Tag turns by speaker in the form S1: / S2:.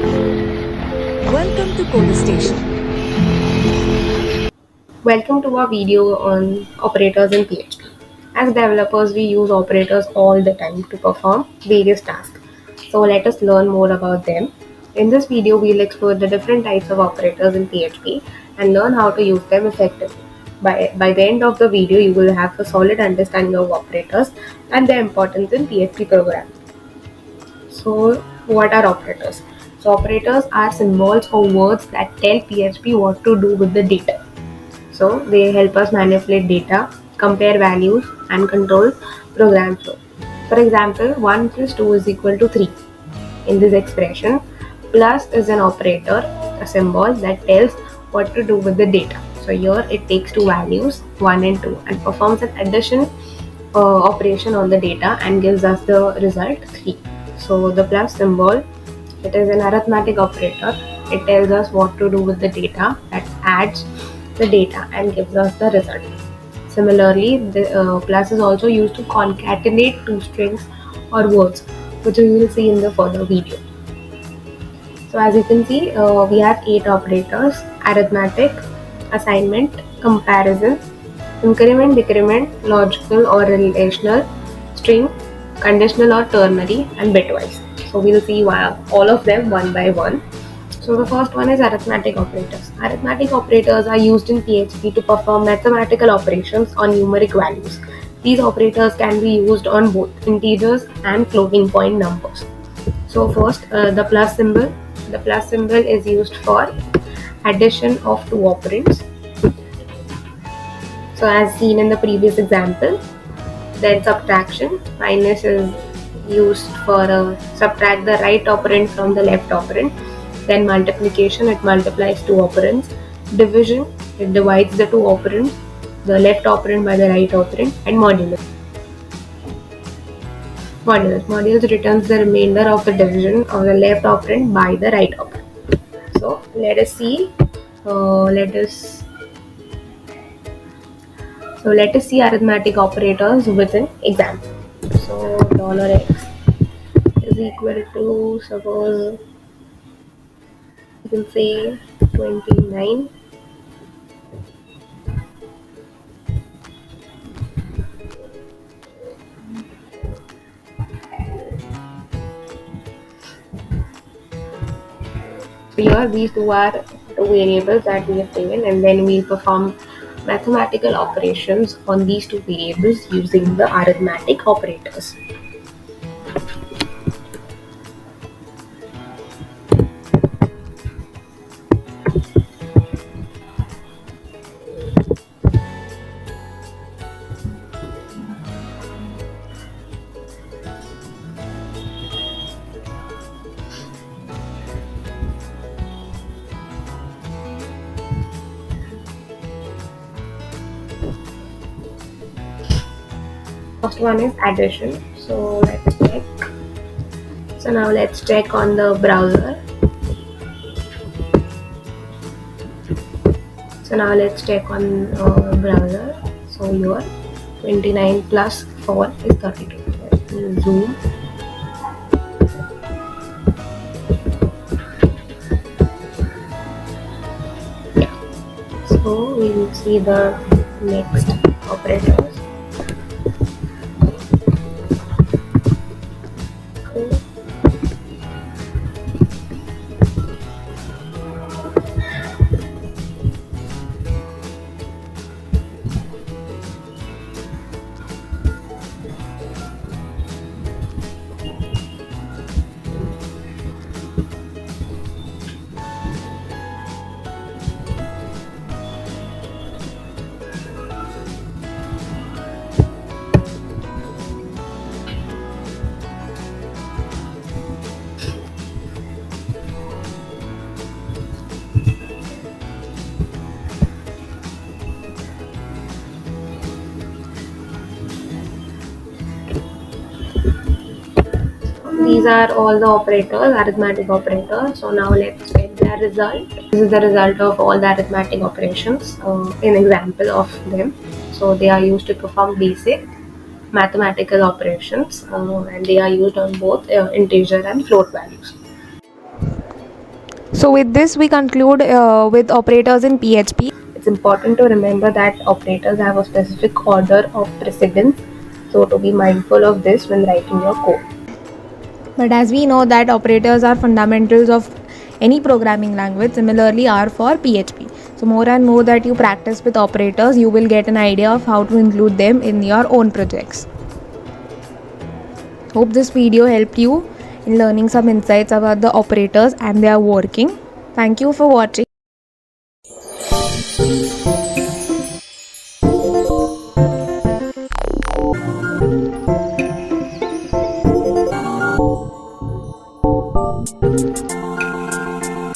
S1: Welcome to Code Station.
S2: Welcome to our video on operators in PHP. As developers, we use operators all the time to perform various tasks. So let us learn more about them. In this video, we'll explore the different types of operators in PHP and learn how to use them effectively. By the end of the video, you will have a solid understanding of operators and their importance in PHP programming. So, what are operators? So, operators are symbols or words that tell PHP what to do with the data. So they help us manipulate data, compare values, and control program flow. For example, 1 plus 2 is equal to 3. In this expression, plus is an operator, a symbol that tells what to do with the data. So here it takes two values, 1 and 2, and performs an addition operation on the data and gives us the result 3. So the plus symbol, it is an arithmetic operator. It tells us what to do with the data, that adds the data and gives us the result. Similarly, the plus is also used to concatenate two strings or words, which we will see in the further video. So as you can see, we have 8 operators: arithmetic, assignment, comparison, increment, decrement, logical or relational, string, conditional or ternary, and bitwise. So we'll see all of them one by one. So the first one is arithmetic operators. Arithmetic operators are used in PHP to perform mathematical operations on numeric values. These operators can be used on both integers and floating point numbers. So first, the plus symbol. The plus symbol is used for addition of two operands. So as seen in the previous example, then subtraction. Minus is used for subtract the right operand from the left operand. Then multiplication, it multiplies two operands. Division, it divides the two operands, the left operand by the right operand. And modulus. Modulus returns the remainder of the division of the left operand by the right operand. So let us see. Let us see arithmetic operators with an example. So $x is equal to, suppose you can say 29. So here these two are two variables that we have taken, and then we perform mathematical operations on these two variables using the arithmetic operators. First one is addition. So let's check. So now let's check on the browser. So now let's check on browser. So here 29 plus 4 is 32. Let me zoom. Yeah. So we will see the next operators. These are all the operators, arithmetic operators. So now let's check their result. This is the result of all the arithmetic operations, an example of them. So they are used to perform basic mathematical operations, and they are used on both integer and float values. So with this we conclude with operators in PHP. It's important to remember that operators have a specific order of precedence, so to be mindful of this when writing your code. But as we know that operators are fundamentals of any programming language, similarly are for PHP. So more and more that you practice with operators, you will get an idea of how to include them in your own projects. Hope this video helped you in learning some insights about the operators and their working. Thank you for watching.